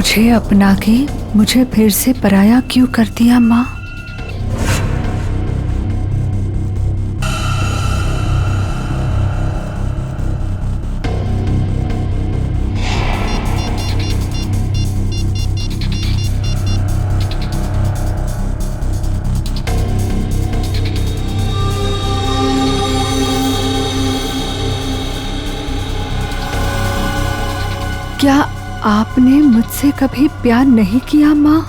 मुझे अपना के मुझे फिर से पराया क्यों कर दिया माँ? क्या आपने मुझसे कभी प्यार नहीं किया माँ?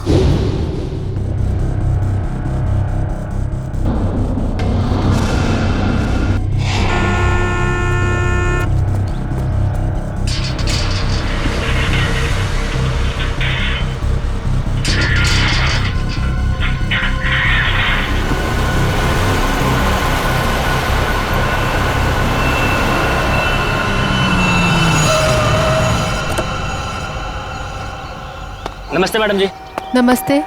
नमस्ते मैडम जी। नमस्ते।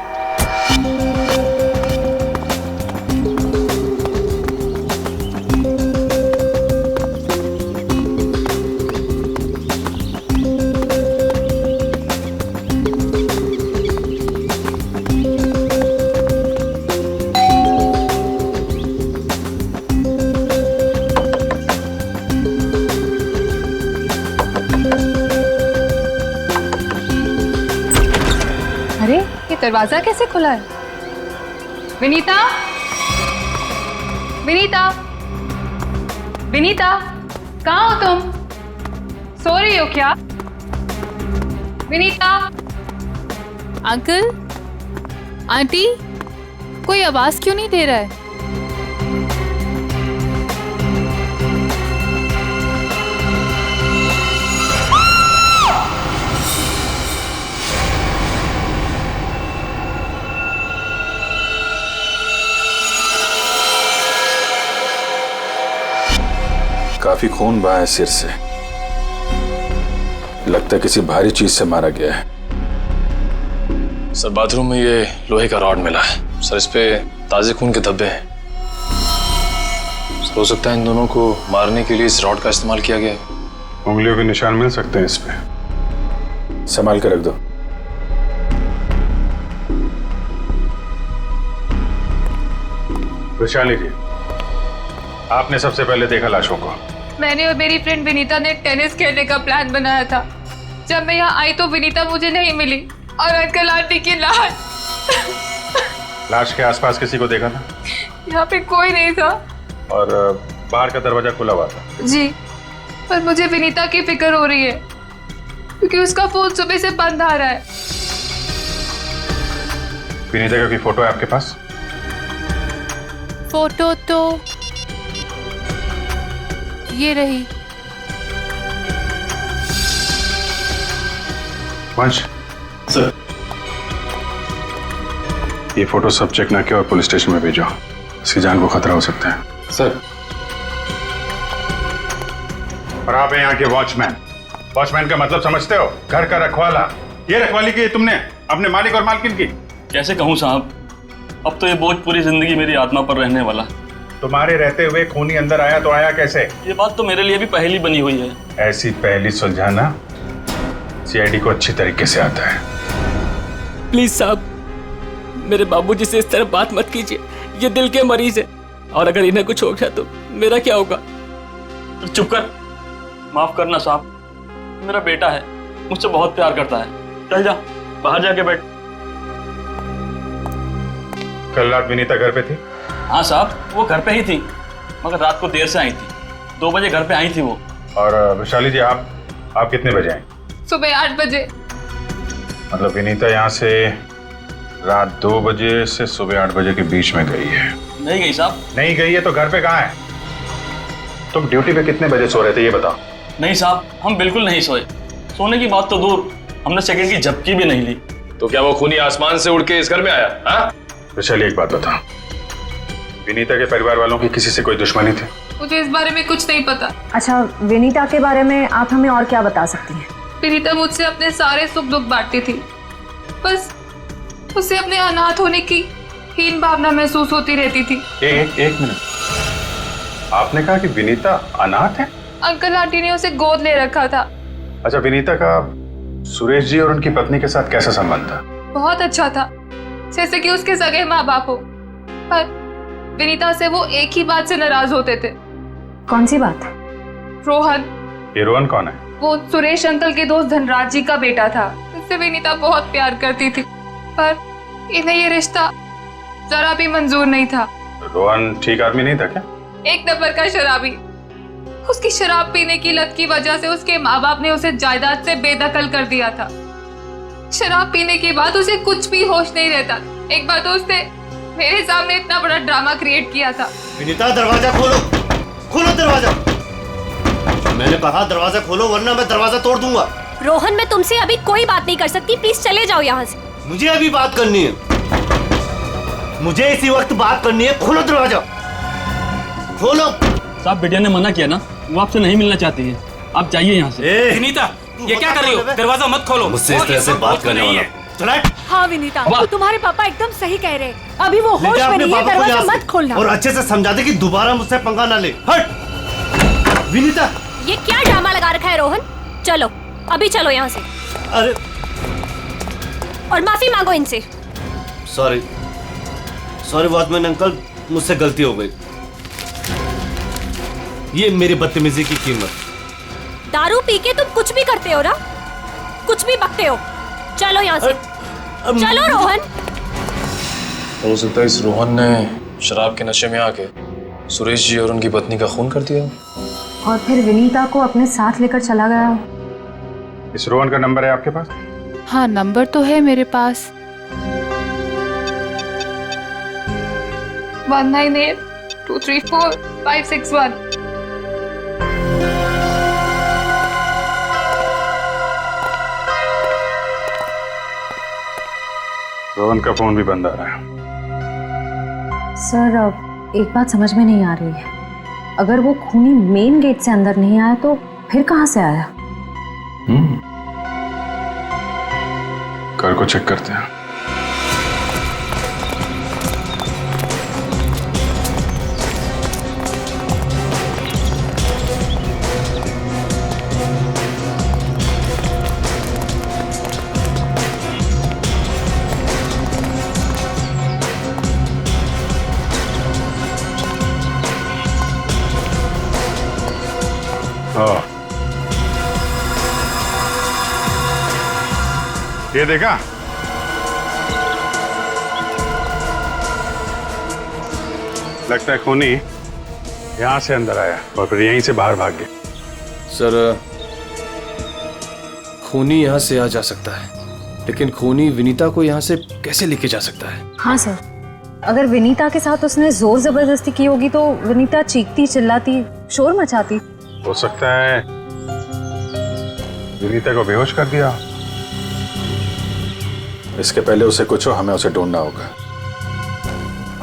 अरे ये दरवाजा कैसे खुला है? विनीता, विनीता, विनीता, कहाँ हो तुम? सो रही हो क्या? विनीता। अंकल, आंटी, कोई आवाज क्यों नहीं दे रहा है? काफी खून बहा है सिर से। लगता है किसी भारी चीज से मारा गया है। सर बाथरूम में ये लोहे का रॉड मिला है सर, इस पे ताजे खून के धब्बे हैं। हो सकता है इन दोनों को मारने के लिए इस रॉड का इस्तेमाल किया गया है। उंगलियों के निशान मिल सकते हैं इस पे। संभाल के रख दो। वैशाली जी, आपने सबसे पहले देखा लाशों को? मैंने और मेरी फ्रेंड विनीता ने टेनिस खेलने का प्लान बनाया था। जब मैं यहाँ आई तो विनीता मुझे नहीं मिली और अंकल आंटी की लाश के आसपास किसी को देखा था? यहाँ पे कोई नहीं था। और बाहर का दरवाजा खुला हुआ था? जी, पर मुझे विनीता की फिक्र हो रही है क्योंकि उसका फोन सुबह से बंद आ रहा है। विनीता का कोई फोटो है आपके पास? फोटो तो ये रही। वंश सर, ये फोटो सब चेक ना किया और पुलिस स्टेशन में भेजो। इसकी जान को खतरा हो सकता है। सर। और आप हैं यहाँ के वॉचमैन। वॉचमैन का मतलब समझते हो? घर का रखवाला। ये रखवाली की तुमने अपने मालिक और मालकिन की? कैसे कहूँ साहब, अब तो ये बोझ पूरी जिंदगी मेरी आत्मा पर रहने वाला। तुम्हारे रहते हुए खूनी अंदर आया तो आया कैसे? ये बात तो मेरे लिए भी पहेली बनी हुई है। ऐसी पहेली सुलझाना सीआईडी को अच्छी तरीके से आता है। प्लीज साहब, मेरे बाबूजी से इस तरह बात मत कीजिए। ये दिल के मरीज है और अगर इन्हें कुछ हो गया तो मेरा क्या होगा? चुप कर, माफ करना साहब, मेरा बेटा है, मुझसे बहुत प्यार करता है। चल जा, बाहर जाके बैठ। कल रात विनीता घर पे थी? हाँ साहब, वो घर पे ही थी, मगर रात को देर से आई थी। 2 बजे घर पे आई थी वो। और वैशाली जी, आप कितने बजे आए? सुबह 8 बजे। मतलब विनीता यहाँ से रात 2 बजे से सुबह 8 बजे के बीच में गई है? नहीं गई साहब। नहीं गई है तो घर पे कहाँ है? तुम ड्यूटी पे कितने बजे सो रहे थे ये बताओ। नहीं साहब, हम बिल्कुल नहीं सोए। सोने की बात तो दूर, हमने सेकंड की झपकी भी नहीं ली। तो क्या वो खूनी आसमान से उड़ के इस घर में आया? हाँ? वैशाली, एक बात बता, विनीता के परिवार वालों की किसी से कोई दुश्मनी थी? मुझे इस बारे में कुछ नहीं पता। अच्छा, विनीता के बारे में आप हमें और क्या बता सकती हैं? विनीता मुझसे अपने सारे सुख दुख बांटती थी, बस उसे अपने अनाथ होने की हीन भावना महसूस होती रहती थी। एक मिनट, आपने कहा कि विनीता अनाथ है? अंकल आंटी ने उसे गोद ले रखा था। अच्छा, विनीता का सुरेश जी और उनकी पत्नी के साथ कैसा संबंध था? बहुत अच्छा था, जैसे कि उसके सगे माँ बाप हो। पर विनीता से वो एक ही बात से नाराज होते थे। कौन सी बात? रोहन। ये रोहन कौन है? वो सुरेश अंकल के दोस्त धनराज जी का बेटा था, जिससे विनीता बहुत प्यार करती थी। पर इन्हें ये रिश्ता जरा भी मंजूर नहीं था। रोहन ठीक आदमी नहीं था क्या? एक नंबर का शराबी। उसकी शराब पीने की लत की वजह से उसके माँ बाप ने उसे जायदाद से बेदखल कर दिया था। शराब पीने के बाद उसे कुछ भी होश नहीं रहता। एक बार तो उसने मेरे सामने इतना बड़ा ड्रामा क्रिएट किया था। विनीता दरवाजा खोलो, खोलो दरवाजा। मैंने कहा दरवाजा खोलो वरना मैं दरवाजा तोड़ दूंगा। रोहन, मैं तुमसे अभी कोई बात नहीं कर सकती, प्लीज चले जाओ यहाँ से। मुझे अभी बात करनी है, मुझे इसी वक्त बात करनी है। खोलो दरवाजा, खोलो। साहब बिटिया ने मना किया ना, वो आपसे नहीं मिलना चाहती है, आप जाइए यहाँ से। विनीता, ये क्या कर रही हो? दरवाजा मत खोलो। मुझसे इस तरह से बात करने वाला चला। हाँ विनीता, तो तुम्हारे पापा एकदम सही कह रहे हैं। अभी वो होश में नहीं है, दरवाजा मत खोलना। और अच्छे से समझा दे कि दोबारा मुझसे पंगा ना ले। हट विनीता। ये क्या ड्रामा लगा रखा है रोहन? चलो अभी चलो यहाँ से। अरे और माफी मांगो इनसे। सॉरी सॉरी वॉचमैन अंकल, मुझसे गलती हो गई। ये मेरी बदतमीजी की कीमत। दारू पी के तुम कुछ भी करते हो ना, कुछ भी बकते हो। चलो यहाँ से, चलो रोहन। हो सकता है इस रोहन ने शराब के नशे में आके सुरेश जी और उनकी पत्नी का खून कर दिया, और फिर विनीता को अपने साथ लेकर चला गया। इस रोहन का नंबर है आपके पास? हाँ, नंबर तो है मेरे पास। 198234-561। रोहन का फोन भी बंद आ रहा है। सर, अब एक बात समझ में नहीं आ रही है। अगर वो खूनी मेन गेट से अंदर नहीं आया तो फिर कहाँ से आया? घर को चेक करते हैं। ये देखा? लगता है खूनी यहां से अंदर आया और फिर यहीं से बाहर भाग गया। सर खूनी यहाँ से आ जा सकता है, लेकिन खूनी विनीता को यहाँ से कैसे लेके जा सकता है? हाँ सर, अगर विनीता के साथ उसने जोर जबरदस्ती की होगी तो विनीता चीखती चिल्लाती शोर मचाती। हो सकता है विनीता को बेहोश कर दिया। इसके पहले उसे कुछ हो, हमें उसे ढूंढना होगा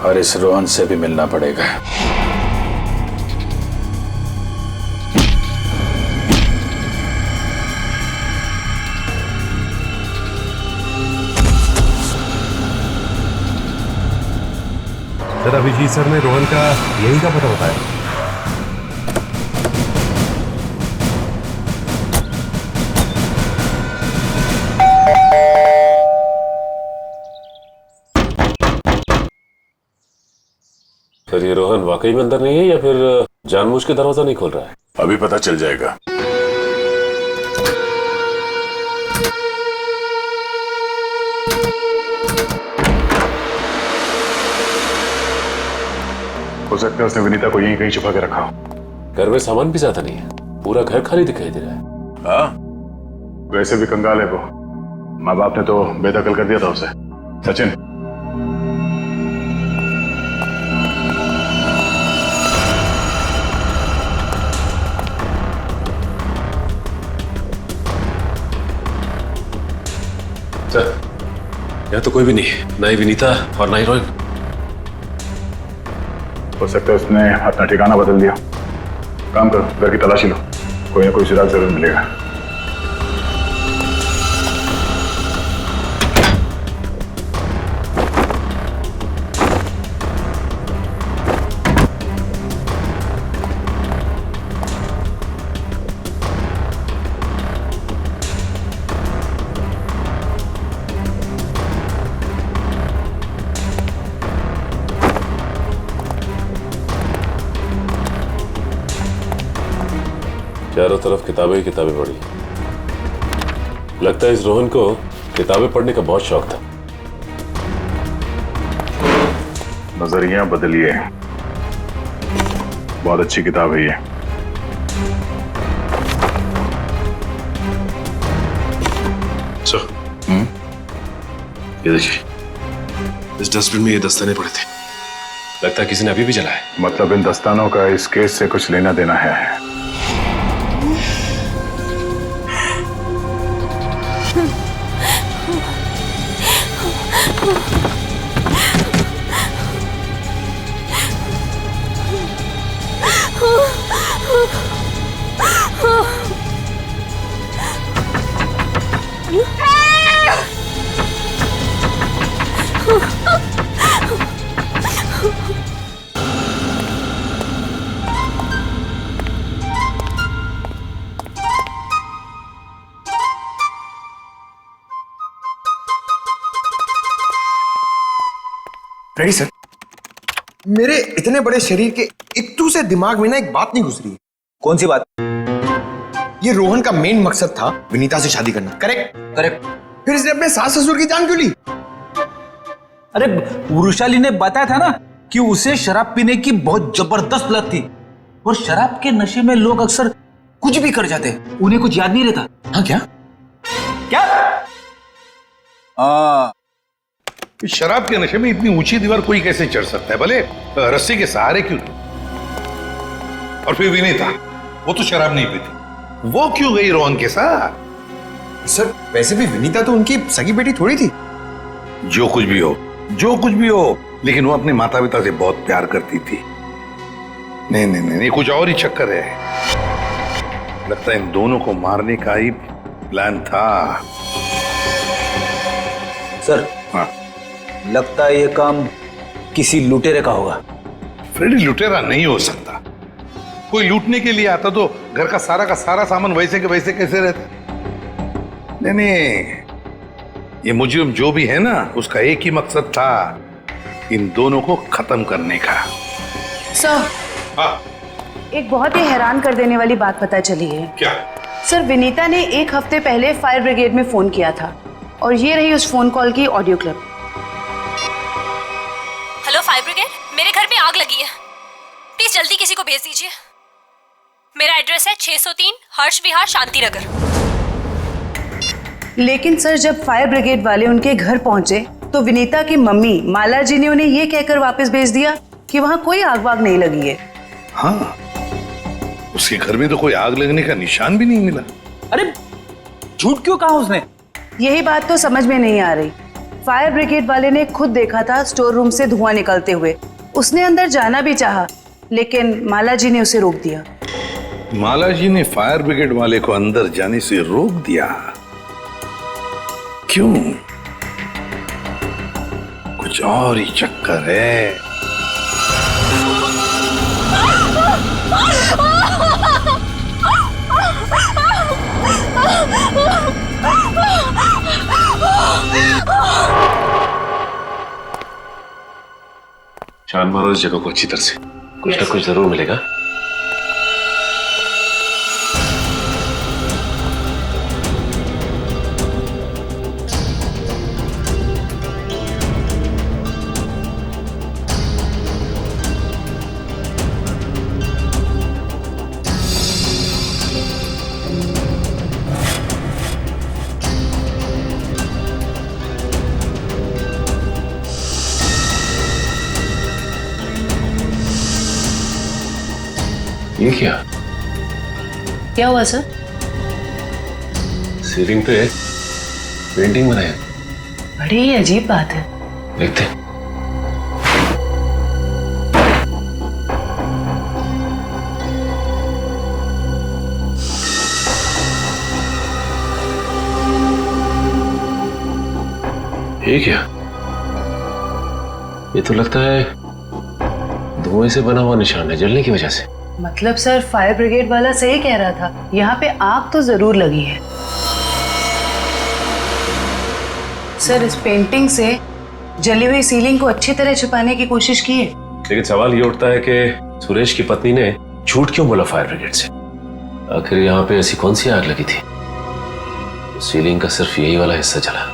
और इस रोहन से भी मिलना पड़ेगा। सर, अभिजीत सर ने रोहन का यही का पता बताया। सर, ये रोहन वाकई में अंदर नहीं है या फिर जानबूझ के दरवाजा नहीं खोल रहा है? अभी पता चल जाएगा। हो सकता है उसने विनीता को यहीं कहीं छुपा के रखा हो। घर में सामान भी ज्यादा नहीं है, पूरा घर खाली दिखाई दे रहा है। हाँ, वैसे भी कंगाल है वो। माँ बाप ने तो बेदखल कर दिया था उसे। सचिन, सर, यहाँ तो कोई भी नहीं है, ना ही विनीता और ना ही रोहन। हो सकता है उसने अपना ठिकाना बदल दिया। काम करो, घर की तलाशी लो, कोई ना कोई सुराग जरूर मिलेगा। चारों तरफ किताबें ही किताबें पढ़ी। लगता है इस रोहन को किताबें पढ़ने का बहुत शौक था। नजरिया बदलिए, बहुत अच्छी किताब है ये। ये देखिए, इस डस्टबिन में ये दस्ताने पड़े थे। लगता है किसी ने अभी भी जलाया। मतलब इन दस्तानों का इस केस से कुछ लेना देना है। Ready sir. मेरे इतने बड़े शरीर के इत्तू से दिमाग में ना एक बात नहीं घुस रही है। कौन सी बात? ये रोहन का मेन मकसद था विनीता से शादी करना, करेक्ट? करेक्ट। फिर इसने अपने सास ससुर की जान क्यों ली? अरे वृषाली ने बताया था ना कि उसे शराब पीने की बहुत जबरदस्त लत थी, और शराब के नशे में लोग अक्सर कुछ भी कर जाते, उन्हें कुछ याद नहीं रहता। हाँ क्या? क्या? शराब के नशे में इतनी ऊंची दीवार कोई कैसे चढ़ सकता है, भले रस्सी के सहारे क्यों? और फिर विनीता, वो तो शराब नहीं पीती, वो क्यों गई रोहन के साथ? सर वैसे भी विनीता तो उनकी सगी बेटी थोड़ी थी। जो कुछ भी हो, जो कुछ भी हो, लेकिन वो अपने माता पिता से बहुत प्यार करती थी। नहीं नहीं नहीं, कुछ और ही चक्कर है। लगता है इन दोनों को मारने का ही प्लान था। सर, हाँ, लगता है ये काम किसी लुटेरे का होगा। फ्रेडी लुटेरा नहीं हो सकता। कोई लूटने के लिए आता तो घर का सारा सामान वैसे के वैसे कैसे रहता? नहीं नहीं, ये मुजरिम जो भी है ना, उसका एक ही मकसद था, इन दोनों को खत्म करने का। सर, हाँ, एक बहुत ही हैरान कर देने वाली बात पता चली है। क्या? सर, विनीता ने 1 हफ्ते पहले फायर ब्रिगेड में फोन किया था, और ये रही उस फोन कॉल की audio clip. Hello fire brigade, मेरे घर में आग लगी है, प्लीज जल्दी किसी को भेज दीजिए। मेरा एड्रेस है 603 हर्ष विहार, शांति नगर। लेकिन सर, जब फायर ब्रिगेड वाले उनके घर पहुंचे तो विनीता की मम्मी माला जी ने उन्हें ये कहकर वापस भेज दिया कि वहां कोई आग वाग नहीं लगी है। हाँ, उसके घर में तो कोई आग लगने का निशान भी नहीं मिला। अरे झूठ क्यों कहा उसने? यही बात तो समझ में नहीं आ रही। फायर ब्रिगेड वाले ने खुद देखा था स्टोर रूम से धुआं निकलते हुए। उसने अंदर जाना भी चाहा, लेकिन माला जी ने उसे रोक दिया। माला जी ने फायर ब्रिगेड वाले को अंदर जाने से रोक दिया? क्यों? कुछ और ही चक्कर है। छान मारो इस जगह को अच्छी तरह से, कुछ ना कुछ जरूर मिलेगा। ये क्या हुआ सर? सीलिंग पे पेंटिंग बनाया। बड़ी ही अजीब बात है। देखते। ये क्या? ये तो लगता है धुएं से बना हुआ निशान है, जलने की वजह से। मतलब सर, फायर ब्रिगेड वाला सही कह रहा था, यहाँ पे आग तो जरूर लगी है। सर, इस पेंटिंग से जली हुई सीलिंग को अच्छी तरह छुपाने की कोशिश की है। लेकिन सवाल ये उठता है कि सुरेश की पत्नी ने झूठ क्यों बोला फायर ब्रिगेड से? आखिर यहाँ पे ऐसी कौन सी आग लगी थी? सीलिंग का सिर्फ यही वाला हिस्सा जला।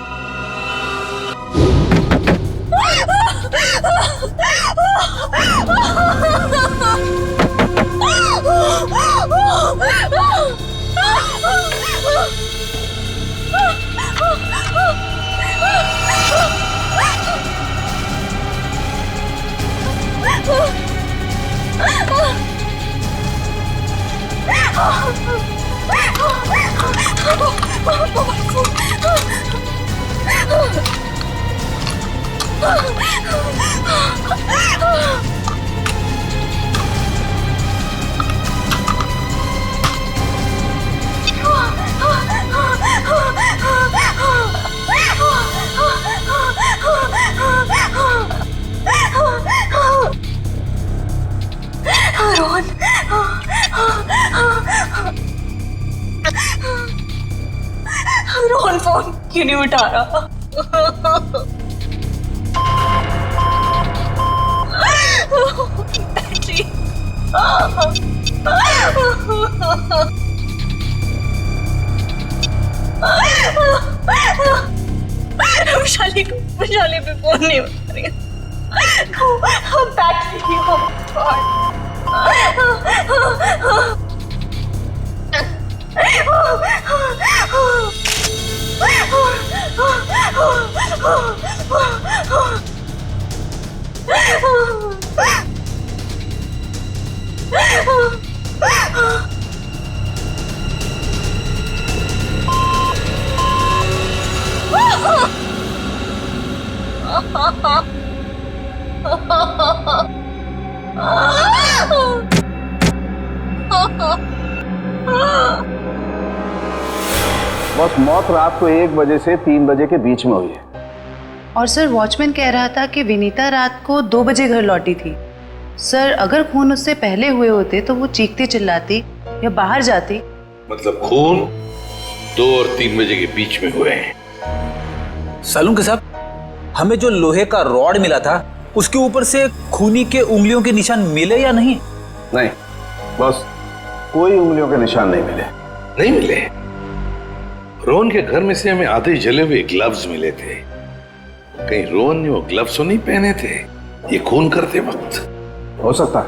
रोहन फोन क्यों नहीं उठा रहा? वैशाली पे फोन नहीं उठा रही। बैटरी बस मौत रात को 1 बजे से 3 बजे के बीच में हुई है। और सर वॉचमैन कह रहा था कि विनीता रात को 2 बजे घर लौटी थी। सर अगर खून उससे पहले हुए होते तो वो चीखती चिल्लाती या बाहर जाती। मतलब खून 2 और 3 बजे के बीच में हुए हैं। सालुंके साहब, हमें जो लोहे का रॉड मिला था उसके ऊपर से खूनी के उंगलियों के निशान मिले या नहीं? नहीं, बस कोई उंगलियों के निशान नहीं मिले। नहीं मिले? रोहन के घर में से हमें आधे जले हुए ग्लव्स मिले थे। कहीं रोहन ने वो ग्लव्स तो नहीं पहने थे ये खून करते वक्त? हो सकता है,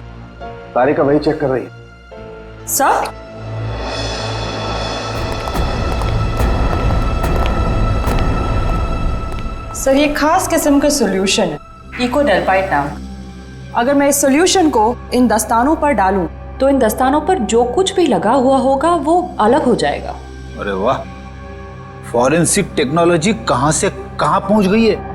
तारिका वही चेक कर रही है। सर सर ये खास किस्म का सॉल्यूशन है, इकोडेल्पाइट नाम। अगर मैं इस सॉल्यूशन को इन दस्तानों पर डालूं तो इन दस्तानों पर जो कुछ भी लगा हुआ होगा वो अलग हो जाएगा। अरे वाह, फॉरेंसिक टेक्नोलॉजी कहां से कहां पहुंच गई है।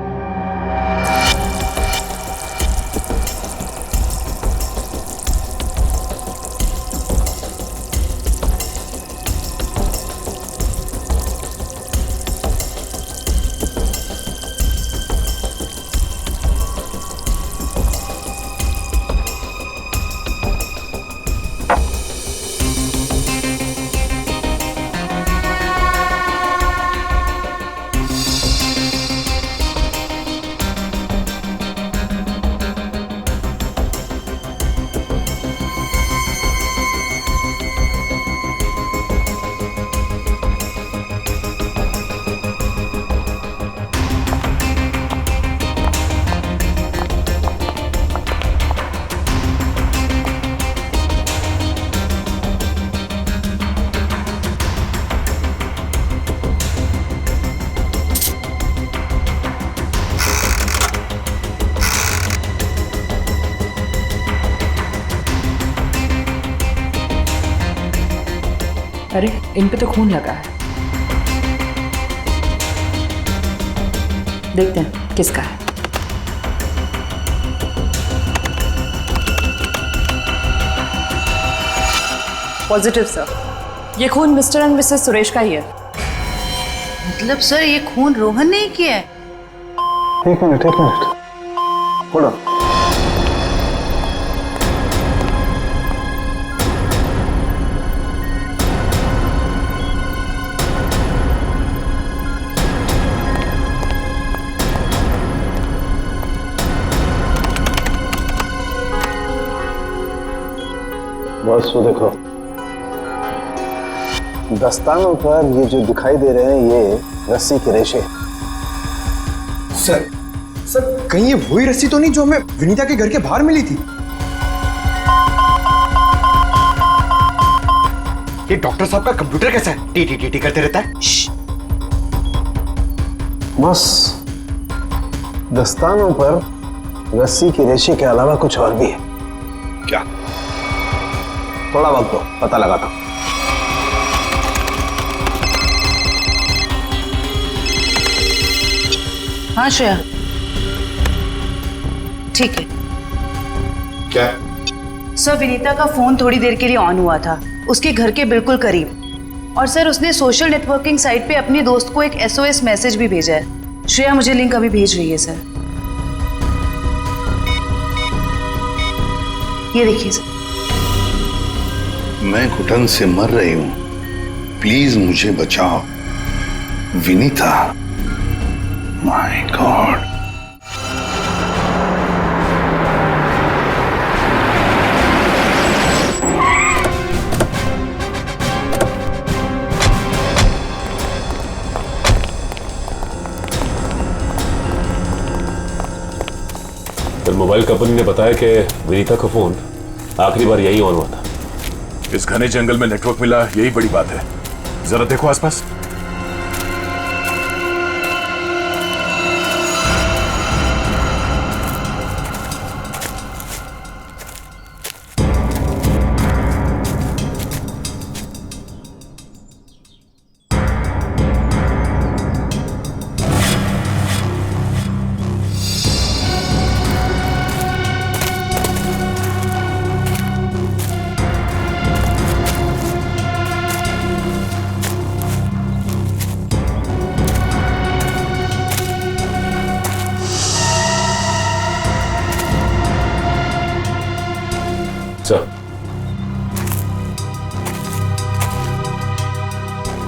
अरे इन पे तो खून लगा है, देखते हैं किसका है। पॉजिटिव सर, ये खून मिस्टर एंड मिसेस सुरेश का ही है। मतलब सर ये खून रोहन ने ही किया है? एक मिनट होल्ड ऑन। बस वो देखो, दस्तानों पर ये जो दिखाई दे रहे हैं ये रस्सी के रेशे। सर कहीं ये वही रस्सी तो नहीं जो हमें विनीता के घर के बाहर मिली थी? ये डॉक्टर साहब का कंप्यूटर कैसा है? टी टी टी टी करते रहता है। बस दस्तानों पर रस्सी के रेशे के अलावा कुछ और भी है। क्या? थोड़ा वक्त दो, पता लगाता हूं। हाँ श्रेया, ठीक है। क्या? सर विनीता का फोन थोड़ी देर के लिए ऑन हुआ था, उसके घर के बिल्कुल करीब। और सर उसने सोशल नेटवर्किंग साइट पे अपनी दोस्त को एक SOS मैसेज भी भेजा है। श्रेया मुझे लिंक अभी भेज रही है सर, ये देखिए सर। मैं घुटन से मर रही हूं, प्लीज मुझे बचाओ। Vinita, my God. फिर मोबाइल कंपनी ने बताया कि विनीता का फोन आखिरी बार यही ऑन हुआ था। इस घने जंगल में नेटवर्क मिला, यही बड़ी बात है। जरा देखो आसपास।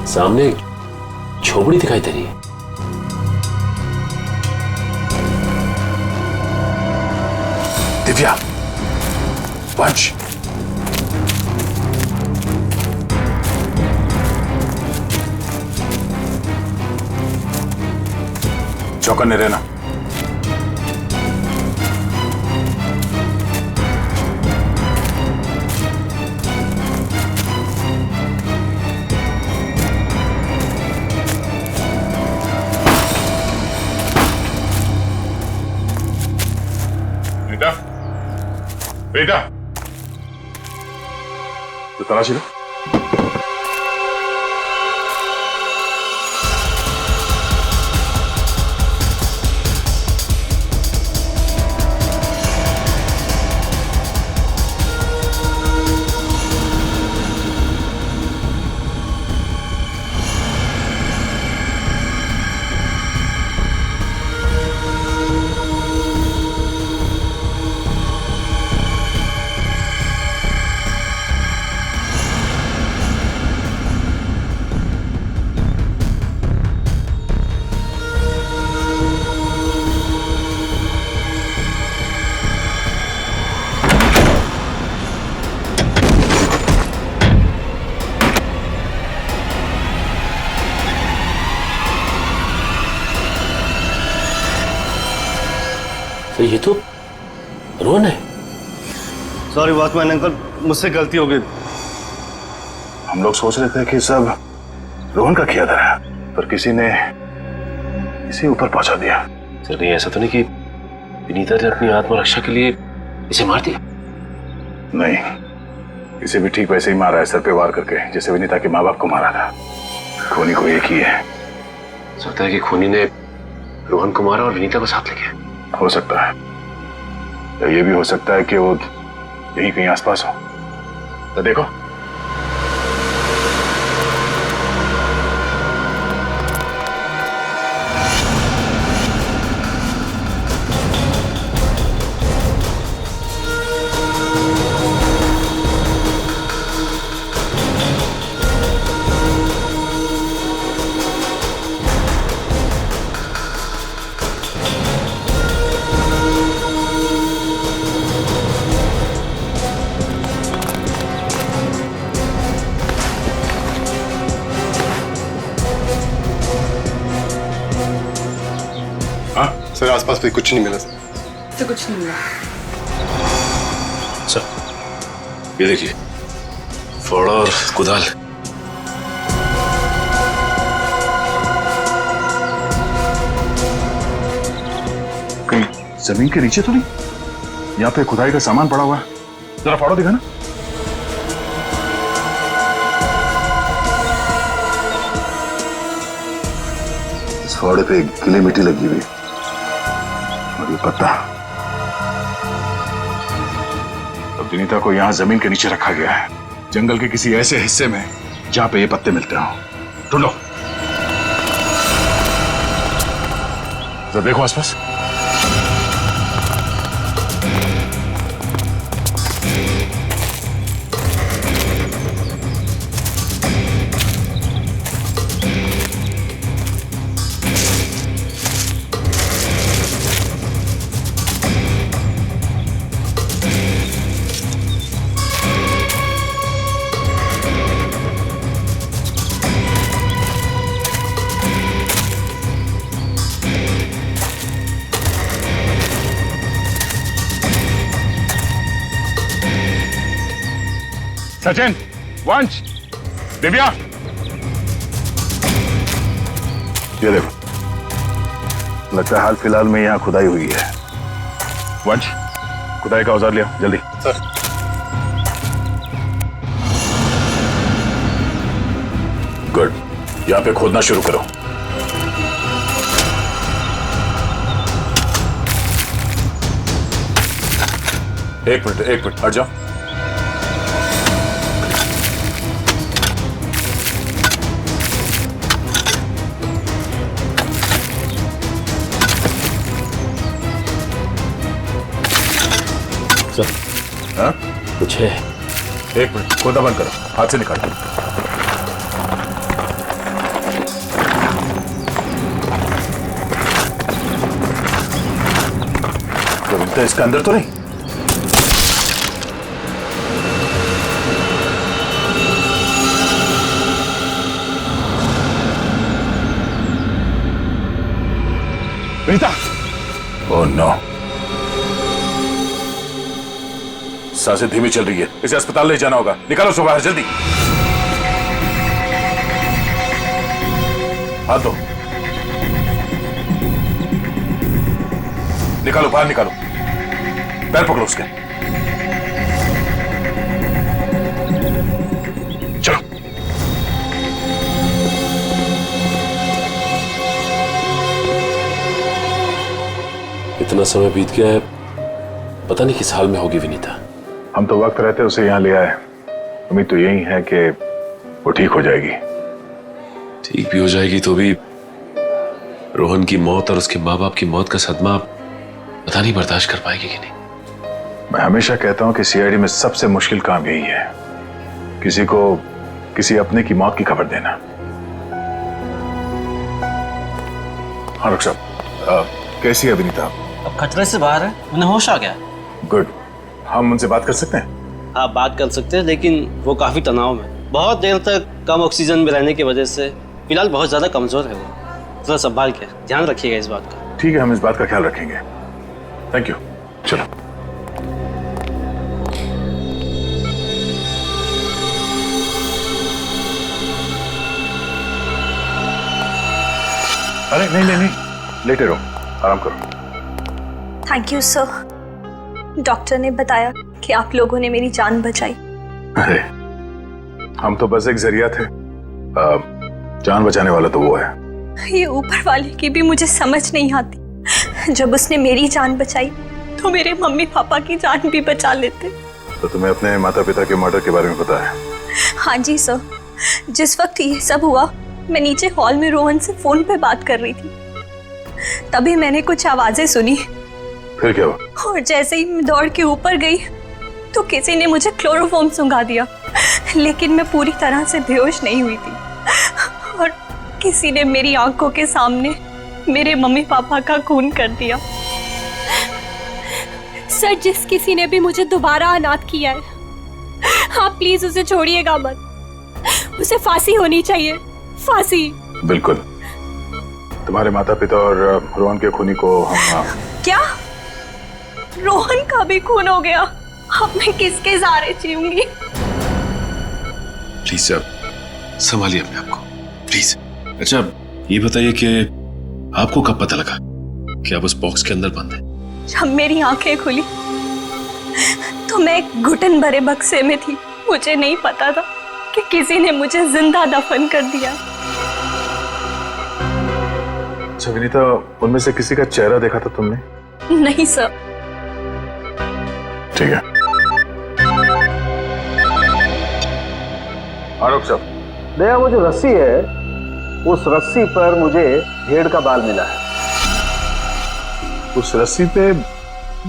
सामने एक झोपड़ी दिखाई दे रही है। दिव्या, वंश, चौकन्ने रहना। बेटा, तो तलाशी लो। तो ये तो रोहन है। सॉरी वॉचमैन अंकल, मुझसे गलती हो गई। हम लोग सोच रहे थे कि सब रोहन का किया था, पर किसी ने इसे ऊपर पहुंचा दिया। सर कहीं ऐसा तो नहीं कि विनीता ने अपनी आत्मरक्षा के लिए इसे मार दिया? नहीं, इसे भी ठीक वैसे ही मारा है, सर पे वार करके, जैसे विनीता के माँ बाप को मारा था। खूनी को एक ही है। सकता है कि खूनी ने रोहन को मारा और विनीता को साथ ले गया। हो सकता है, या ये भी हो सकता है कि वो यहीं कहीं आसपास हो। तो देखो, पास भी कुछ नहीं मिला। तो कुछ नहीं मिला। सर ये देखिए, फावड़ा और कुदाल। कहीं जमीन के नीचे तो नहीं? यहाँ पे खुदाई का सामान पड़ा हुआ है, जरा फाड़ो दिखा ना। इस फावड़े पे गीली मिट्टी लगी हुई और ये पत्ता। अब विनीता को यहाँ जमीन के नीचे रखा गया है, जंगल के किसी ऐसे हिस्से में जहां पे ये पत्ते मिलते हो। ढूंढो, जरा देखो आसपास। सचिन, वंश, दिव्या, ये देखो, लगता है हाल फिलहाल में यहाँ खुदाई हुई है। वंश, खुदाई का औजार लिया जल्दी। सर। गुड, यहाँ पे खोदना शुरू करो। एक मिनट हट जाओ। हाँ? कुछ है। एक मिनट, खोदना बंद करो, हाथ से निकालो। तो इसका अंदर तो नहीं? विनीता! ओह नो, सांसें धीमी चल रही है, इसे अस्पताल ले जाना होगा। निकालो उसको बाहर जल्दी। हाथ दो, निकालो बाहर निकालो। पैर पकड़ो उसके। चलो। इतना समय बीत गया है, पता नहीं किस हाल में होगी विनीता। हम तो वक्त रहते उसे यहाँ ले आए, उम्मीद तो यही है कि वो ठीक हो जाएगी। ठीक भी हो जाएगी तो भी रोहन की मौत और उसके माँ बाप की मौत का सदमा पता नहीं बर्दाश्त कर पाएगी कि नहीं। मैं हमेशा कहता हूँ कि सीआईडी में सबसे मुश्किल काम यही है, किसी को किसी अपने की मौत की खबर देना। हाँ डॉक्टर साहब, कैसी है विनीता? अब खतरे से बाहर है, उन्हें होश आ गया। गुड, हम उनसे बात कर सकते हैं? हाँ बात कर सकते हैं, लेकिन वो काफी तनाव में, बहुत देर तक कम ऑक्सीजन में रहने की वजह से फिलहाल बहुत ज्यादा कमजोर है वो। थोड़ा संभाल के ध्यान रखिएगा इस बात का। ठीक है, हम इस बात का ख्याल रखेंगे। Thank you. चलो। अरे नहीं नहीं नहीं, लेटे रहो, आराम करो। Thank you sir. डॉक्टर ने बताया कि आप लोगों ने मेरी जान बचाई। अरे हम तो बस एक जरिया थे, जान बचाने वाला तो वो है। ये ऊपर वाले की भी मुझे समझ नहीं आती। जब उसने मेरी जान बचाई तो मेरे मम्मी पापा की जान भी बचा लेते। तो तुम्हें अपने माता पिता के मर्डर के बारे में पता है? हाँ जी सर, जिस वक्त ये सब हुआ मैं नीचे हॉल में रोहन से फोन पे बात कर रही थी, तभी मैंने कुछ आवाजें सुनी। फिर क्या हुआ? और जैसे ही मैं दौड़ के ऊपर गई तो किसी ने मुझे क्लोरोफॉर्म सुंघा दिया, लेकिन मैं पूरी तरह से बेहोश नहीं हुई थी। और किसी ने मेरी आंखों के सामने मेरे मम्मी पापा का खून कर दिया। सर, जिस किसी ने भी मुझे दोबारा अनाथ किया है, आप प्लीज उसे छोड़िएगा मत। उसे फांसी होनी चाहिए, फांसी। बिल्कुल, तुम्हारे माता पिता और रोहन के खूनी को हम क्या रोहन का भी खून हो गया? अब मैं किसके सहारे जीऊंगी? प्लीज सर, संभालिए अपने आप को, प्लीज। अच्छा ये बताइए कि आपको कब पता लगा कि आप उस बॉक्स के अंदर बंद हैं? जब मेरी आंखें खुली तो मैं एक घुटन भरे बक्से में थी। मुझे नहीं पता था कि किसी ने मुझे जिंदा दफन कर दिया। अच्छा विनीता, उनमें से किसी का चेहरा देखा था तुमने? नहीं सर। ठीक है। आरोप साहब, दया, वो जो रस्सी है, उस रस्सी पर मुझे भेड़ का बाल मिला है। उस रस्सी पे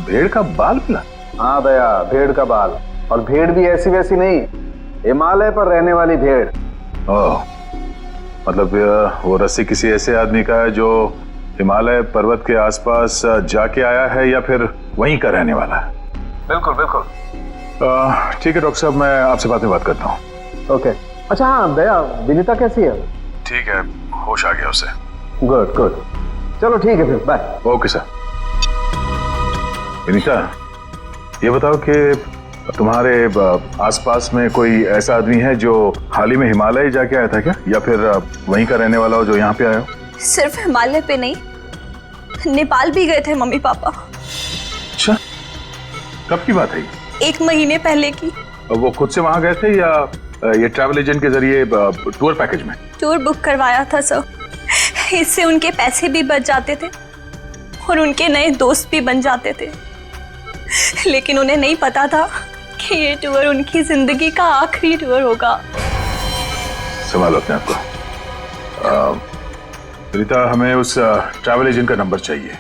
भेड़ का बाल मिला? हाँ दया, भेड़ का बाल। और भेड़ भी ऐसी वैसी नहीं, हिमालय पर रहने वाली भेड़। ओह, मतलब वो रस्सी किसी ऐसे आदमी का है जो हिमालय पर्वत के आसपास जाके आया है या फिर वहीं का रहने वाला है? बिल्कुल बिल्कुल। ठीक है डॉक्टर साहब, मैं आपसे बाद में बात करता हूँ। ओके। अच्छा हाँ दया, विनीता कैसी है? ठीक है, होश आ गया उसे। गुड गुड, चलो ठीक है फिर, बाय। Okay sir. विनीता, ये बताओ कि तुम्हारे आसपास में कोई ऐसा आदमी है जो हाल ही में हिमालय जाके आया था क्या, या फिर वहीं का रहने वाला हो जो यहाँ पे आया हो? सिर्फ हिमालय पे नहीं, नेपाल भी गए थे मम्मी पापा। अच्छा, कब की बात है? 1 महीने पहले की। वो खुद से वहां गए थे या ये ट्रैवल एजेंट के जरिए टूर पैकेज में? टूर बुक करवाया था सर। इससे उनके पैसे भी बच जाते थे और उनके नए दोस्त भी बन जाते थे। लेकिन उन्हें नहीं पता था कि ये टूर उनकी जिंदगी का आखिरी टूर होगा। संभालो अपने आप को। विनीता, हमें उस ट्रैवल एजेंट का नंबर चाहिए।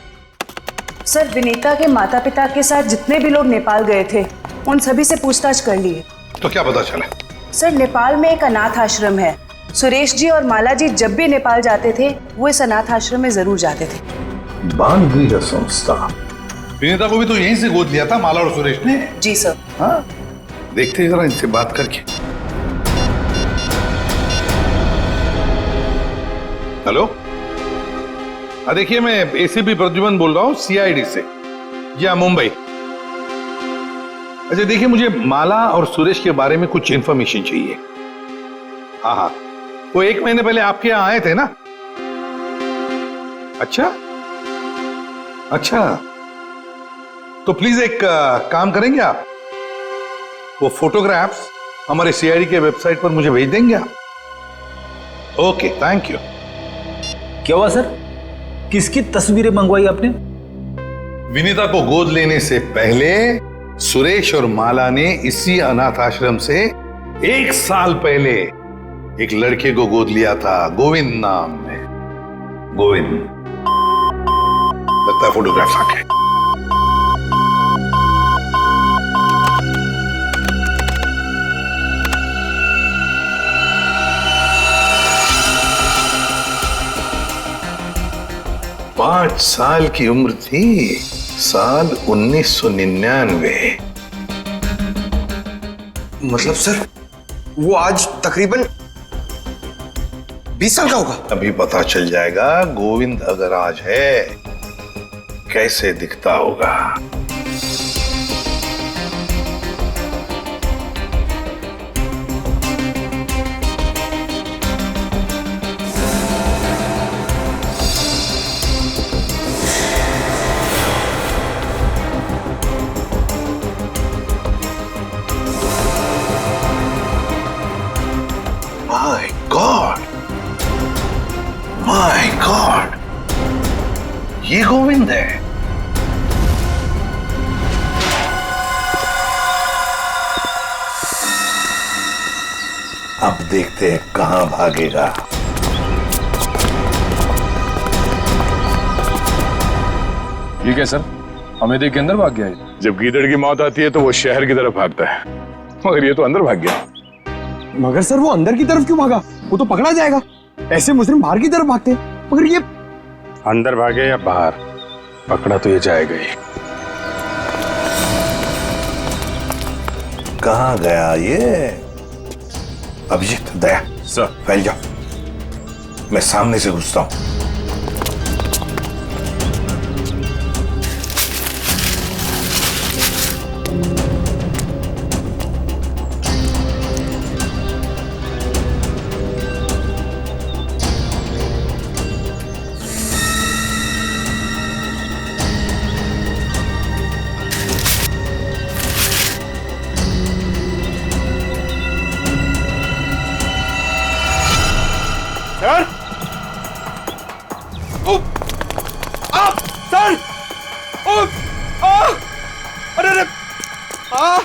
सर, विनीता के माता पिता के साथ जितने भी लोग नेपाल गए थे उन सभी से पूछताछ कर लिए। तो क्या पता चला? सर, नेपाल में एक अनाथ आश्रम है। सुरेश जी और माला जी जब भी नेपाल जाते थे वो इस अनाथ आश्रम में जरूर जाते थे। बाल गृह संस्था। विनीता को भी तो यहीं से गोद लिया था माला और सुरेश ने। जी सर। हाँ, देखते हैं जरा इनसे बात करके। हेलो, देखिए मैं एसीपी प्रद्युमन बोल रहा हूँ सीआईडी से, या मुंबई। अच्छा देखिए, मुझे माला और सुरेश के बारे में कुछ इंफॉर्मेशन चाहिए। हाँ हाँ, वो 1 महीने पहले आपके यहाँ आए थे ना? अच्छा अच्छा, तो प्लीज एक काम करेंगे आप, वो फोटोग्राफ्स हमारे सीआईडी के वेबसाइट पर मुझे भेज देंगे आप? Okay, thank you. क्या हुआ सर? किसकी तस्वीरें मंगवाई आपने? विनीता को गोद लेने से पहले सुरेश और माला ने इसी अनाथ आश्रम से 1 साल पहले एक लड़के को गोद लिया था, गोविंद नाम में। गोविंद, लगता है फोटोग्राफ्स आ गए। पांच साल की उम्र थी, साल 1999। मतलब सर, वो आज तकरीबन 20 साल का होगा। अभी पता चल जाएगा गोविंद अगर आज है कैसे दिखता होगा। माय गॉड, ये गोविंद है। अब देखते हैं कहां भागेगा। ये क्या सर, हमें देख के अंदर भाग गया है? जब गीदड़ की मौत आती है तो वो शहर की तरफ भागता है, मगर ये तो अंदर भाग गया। मगर सर, वो अंदर की तरफ क्यों भागा? वो तो पकड़ा जाएगा। ऐसे मुजरिम बाहर की तरफ भागते हैं, मगर ये अंदर भागे या बाहर, पकड़ा तो ये जाएगा ही। कहां गया ये? अभिजीत, दया सर, फैल जाओ, मैं सामने से घुसता हूं।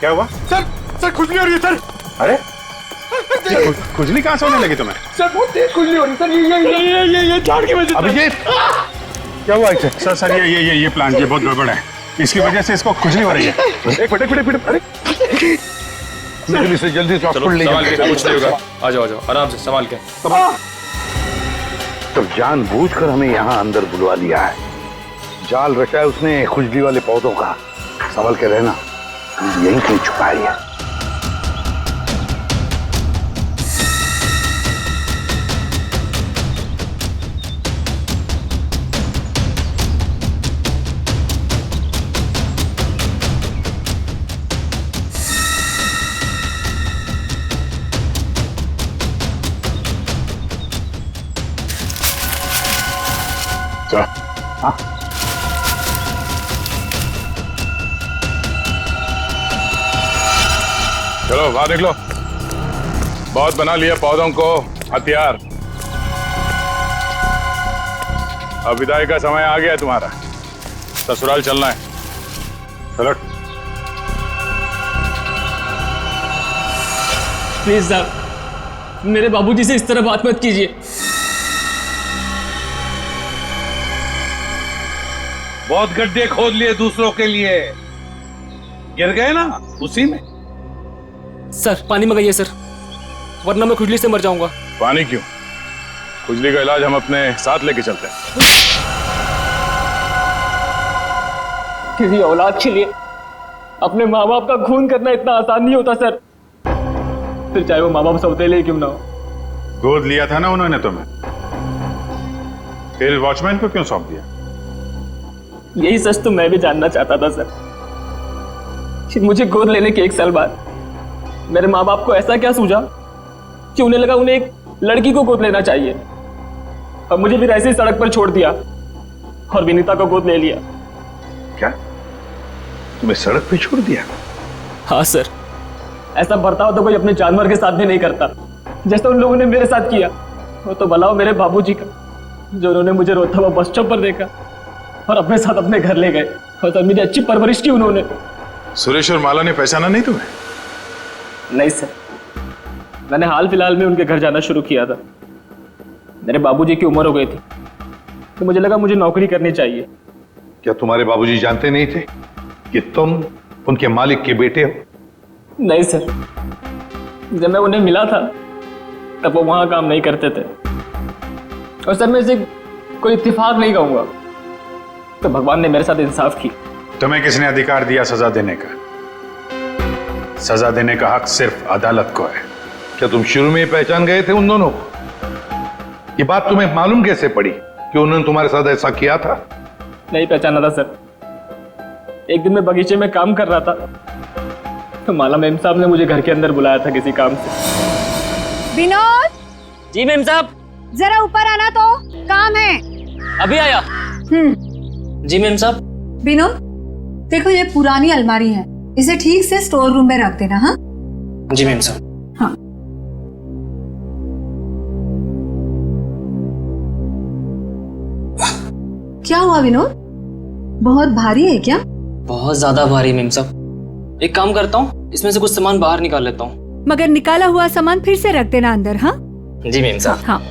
क्या हुआ? सर खुजली हो रही है सर। अरे खुजली कहाँ से होने लगी तुम्हें? सर बहुत तेज खुजली हो रही है सर। ये झाड़ की वजह से। अभिजीत क्या हुआ इसे? सर ये प्लांट ये बहुत गड़बड़ है, इसकी वजह से इसको खुजली हो रही है। एक मिनट अरे जल्दी से हॉस्पिटल ले जाओ। कुछ नहीं होगा, आ जाओ आराम से संभाल के। तो जानबूझकर हमें यहाँ अंदर बुलवा लिया है, जाल रचा है उसने खुजली वाले पौधों का। संभल के रहना, यहीं कहीं छुपाई है। चलो बाहर निकलो, बहुत बना लिया पौधों को हथियार। अब विदाई का समय आ गया है तुम्हारा, ससुराल चलना है। चलो प्लीज साहब, मेरे बाबूजी से इस तरह बात मत कीजिए। बहुत गड्ढे खोद लिए दूसरों के लिए, गिर गए ना उसी में। सर पानी मंगाइए सर, वरना मैं खुजली से मर जाऊंगा। पानी क्यों? खुजली का इलाज हम अपने साथ लेके चलते हैं। किसी औलाद के लिए अपने माँ बाप का खून करना इतना आसान नहीं होता सर, फिर चाहे वो माँ बाप सौतेले क्यों ना हो। गोद लिया था ना उन्होंने तुम्हें, फिर वॉचमैन को क्यों सौंप दिया? यही सच तो मैं भी जानना चाहता था सर, कि मुझे गोद लेने के 1 साल बाद मेरे माँ बाप को ऐसा क्या सूझा कि उन्हें लगा उन्हें एक लड़की को गोद लेना चाहिए, और मुझे फिर ऐसे ही सड़क पर छोड़ दिया और विनीता को गोद ले लिया। क्या तुम्हें सड़क पे छोड़ दिया? हाँ सर, ऐसा बर्ताव तो कोई अपने जानवर के साथ भी नहीं करता, जैसा उन लोगों ने मेरे साथ किया। वो तो भला हो मेरे बाबूजी का, जो उन्होंने मुझे रोता हुआ बस स्टॉप पर देखा और अपने साथ अपने घर ले गए, और तब मेरी अच्छी परवरिश की उन्होंने। सुरेश और माला ने पहचाना नहीं तुम्हें? नहीं सर, मैंने हाल फिलहाल में उनके घर जाना शुरू किया था। मेरे बाबूजी की उम्र हो गई थी, तो मुझे लगा मुझे नौकरी करनी चाहिए। क्या तुम्हारे बाबूजी जानते नहीं थे कि तुम उनके मालिक के बेटे हो? नहीं सर, जब मैं उन्हें मिला था तब वो वहां काम नहीं करते थे, और सर मैं इसे कोई इत्तेफाक नहीं कहूंगा, तो भगवान ने मेरे साथ इंसाफ की। तुम्हें किसने अधिकार दिया सजा देने का? सजा देने का हक सिर्फ अदालत को है। क्या तुम शुरू में ही पहचान गए थे उन दोनों को? ये बात तुम्हें मालूम कैसे पड़ी कि उन्होंने तुम्हारे साथ ऐसा किया था? नहीं पहचाना था सर। एक दिन मैं बगीचे में काम कर रहा था, तो माला मेम साहब ने मुझे घर के अंदर बुलाया था किसी काम से। विनोद! जी मेम साहब। जरा ऊपर आना, तो काम है। अभी आया। जी मेम साहब। विनोद, देखो ये पुरानी अलमारी है, इसे ठीक से स्टोर रूम में रख देना। हाँ जी मेम साहब। हाँ। क्या हुआ विनोद, बहुत भारी है क्या? बहुत ज्यादा भारी मेम साहब। एक काम करता हूँ, इसमें से कुछ सामान बाहर निकाल लेता हूँ। मगर निकाला हुआ सामान फिर से रख देना अंदर। हाँ जी मेम साहब। हाँ।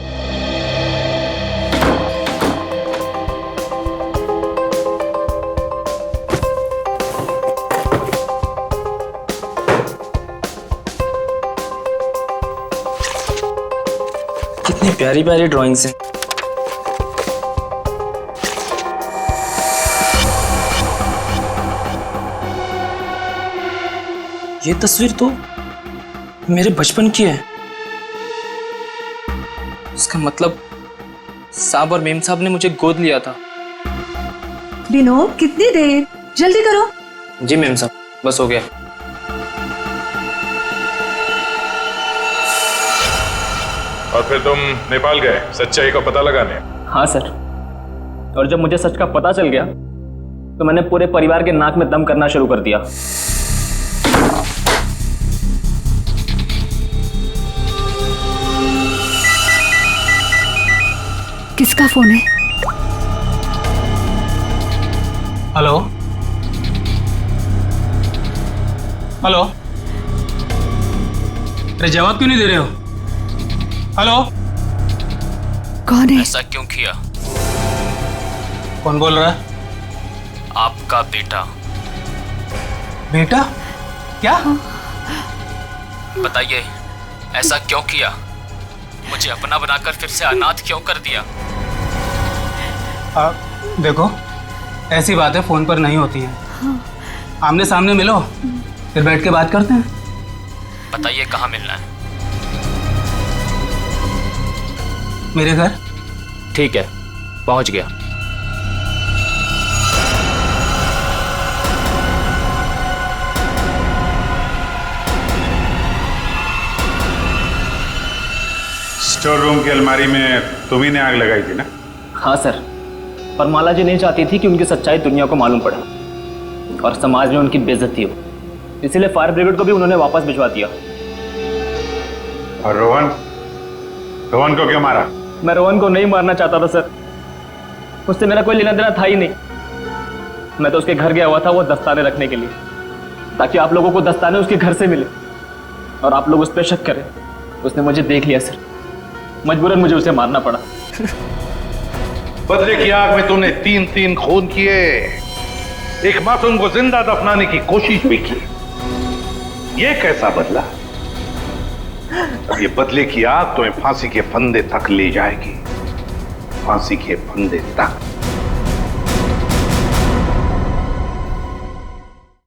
कितनी प्यारी प्यारी ड्राइंग्स हैं। ये तस्वीर तो मेरे बचपन की है। इसका मतलब साहब और मेम साहब ने मुझे गोद लिया था। विनोद, कितनी देर, जल्दी करो। जी मेम साहब, बस हो गया। और फिर तुम नेपाल गए सच्चाई का पता लगाने? हाँ सर, और जब मुझे सच का पता चल गया तो मैंने पूरे परिवार के नाक में दम करना शुरू कर दिया। किसका फोन है? हेलो। हेलो, अरे जवाब क्यों नहीं दे रहे हो? हेलो, कौन है? ऐसा क्यों किया? कौन बोल रहा है? आपका बेटा। बेटा? क्या? बताइए, ऐसा क्यों किया? मुझे अपना बनाकर फिर से अनाथ क्यों कर दिया? देखो, ऐसी बातें फोन पर नहीं होती हैं। आमने सामने मिलो, फिर बैठ के बात करते हैं। बताइए कहाँ मिलना है? मेरे घर। ठीक है, पहुंच गया। स्टोर रूम की अलमारी में तुम्ही ने आग लगाई थी ना? हाँ सर, पर माला जी नहीं चाहती थी कि उनकी सच्चाई दुनिया को मालूम पड़े और समाज में उनकी बेइज्जती हो, इसीलिए फायर ब्रिगेड को भी उन्होंने वापस भिजवा दिया। और रोहन? रोहन को क्यों मारा? मैं रोहन को नहीं मारना चाहता था सर, उससे मेरा कोई लेना देना था ही नहीं। मैं तो उसके घर गया हुआ था वो दस्ताने रखने के लिए, ताकि आप लोगों को दस्ताने उसके घर से मिले और आप लोग उस पर शक करें। उसने मुझे देख लिया सर, मजबूरन मुझे उसे मारना पड़ा। बदले की आग में तूने 3 खून किए, एक मासूम को जिंदा दफनाने की कोशिश भी की। ये कैसा बदला? ये बदले की आग तुम्हें फांसी के फंदे तक ले जाएगी, फांसी के फंदे तक।